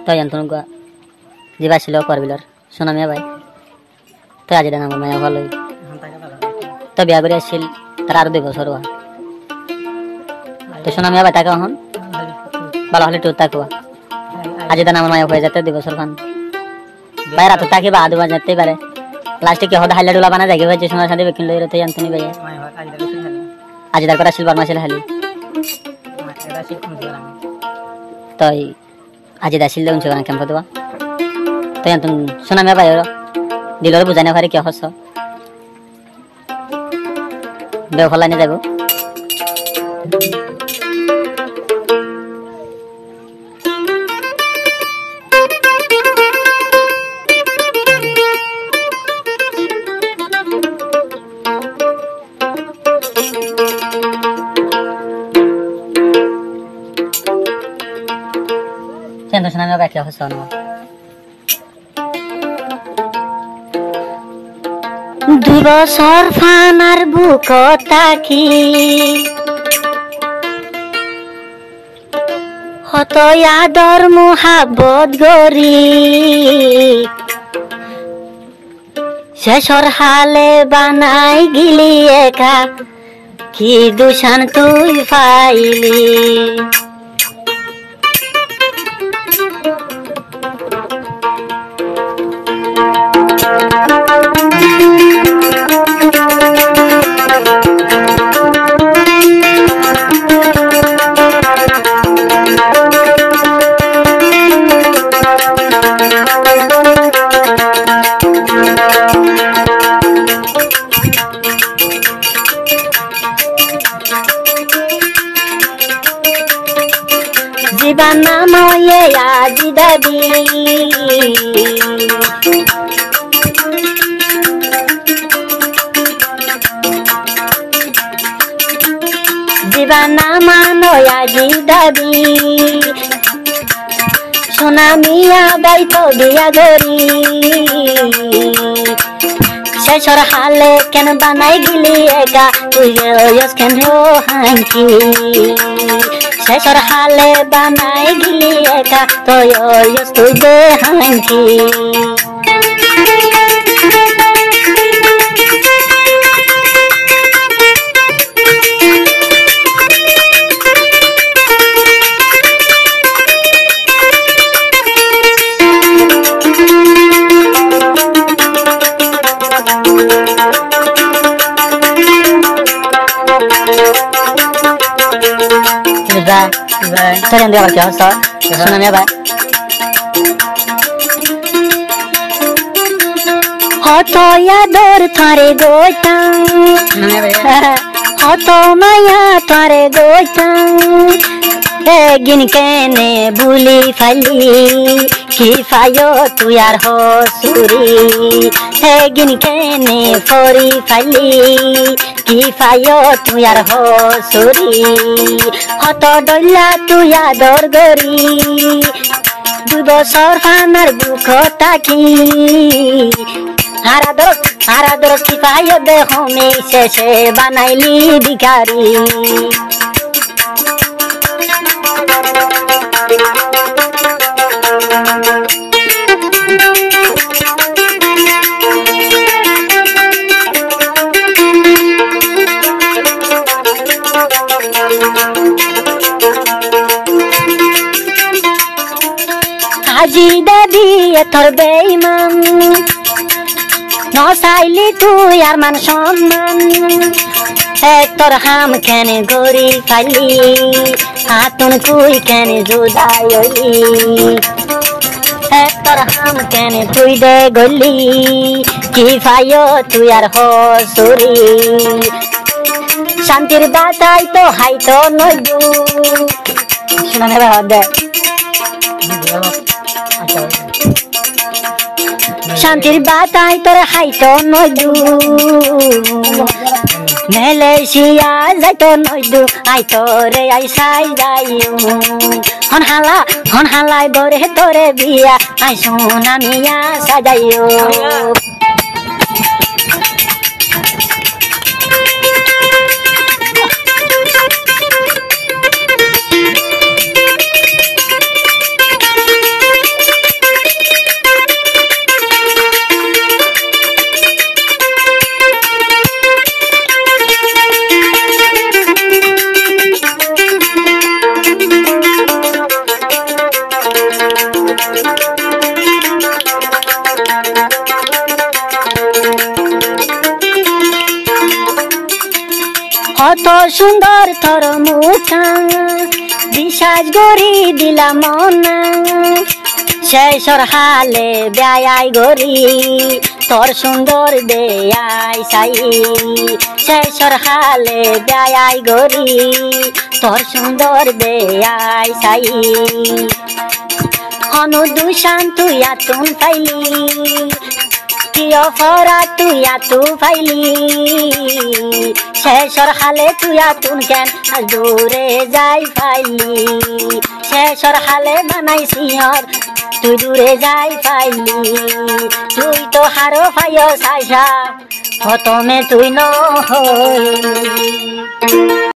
তো জানতো যাবা ছিল করবিলর সোনামিয়া ভাই তো আজি দেন আমার মায়া ভালোই তো বিয়া করে আসছিল তার আরো 2 বছর তো সোনামিয়া ভাই তাকে এখন ভালো হলে টুর তাকুয়া আজি দেন আমার মায়া হয়ে যেতে 2 বছর খান ভাই রাত তাকে বা আদু বাজাতেই পারে লাস্টে কি হদা হাইলাডুলা বানা দেখে ভাই যে সোনার সাথে বেকিন লই রতে জানতো নি ভাই আজি তার করা ছিল বারমা ছিল হালি তো আজি দাসিল দেন সেখানে ক্যাম্প দেওয়া তো জানতো সোনামিয়া ভাই দিলর বুঝাই না পারে কি হস দেও ফলাইনে যাব জানতো সোনামিয়া ভাই কি হস না 2 বছর ফানার বুক তাকি হত আদর মোহাবত গরি শেষর হালে বানাই গিলি একা কি দুশান তুই পাইলি জীবনা ময়ে আজি দাবি জীবনা মানো আজি দাবি সোনামিয়া বাইতো বিয়া গরি শেষর হালে কেন বানাই গিলি একা তুই কেন হাঙ্কি শেষর হালে বানাই গিলি একা তুই তুই দে hunky Saya yang dia kerja, soalnya apa? হতো আদর তারে গোটাং হতো মায়া তারে গোটাং একদিন কেনে বুলি ফালি কি ফায়ো তুই আর হসুরি একদিন কেনে ফরি ফালি কি ফায়ো তুই আর হসুরি হত ডল্লা তুই আদর গরি 2 বছর ফানার বুক তাকি হারাদর কি পাইও দেখো মে শেষে বানাইলি ভিখারি আজি দাদি এথর বেইমান নসাইলি তুই আর মান সম্মান তোর হাম কেনে গরি ফাইলি হাতুন কুই কেনে জুদাই তোর হাম কেনে তুই দে গলি কি ফাইও তুই আর হসুরি শান্তির বাতাই তো হাইতো নদু শুনে দে শান্তির বাতাই তোর হাইতো নদু মেলেশিয়া যাইতো নদু আইতো রে আইসাই যাইও হন হালাই বরে তোরে বিয়া আই সোনামিয়া সাজাইও সুন্দর তোর মুখা বিশ্বাস করি দিলাম না শেষর হালে বেয়াই গরি তোর সুন্দর বেয়াই সাই শেষর হালে বেয়াই গরি তোর সুন্দর বেয়াই সাই হনু দুশান তুই আতুন পাইলি কি অফরা তুই আতু পাইলি শেষর হালে তুই আতুন কেন দূরে যাই পাইলি শেষর হালে বানাইছি তুই দূরে যাই পাইলি তুই তো হারো পাইও সাইসা প্রথমে তুই ন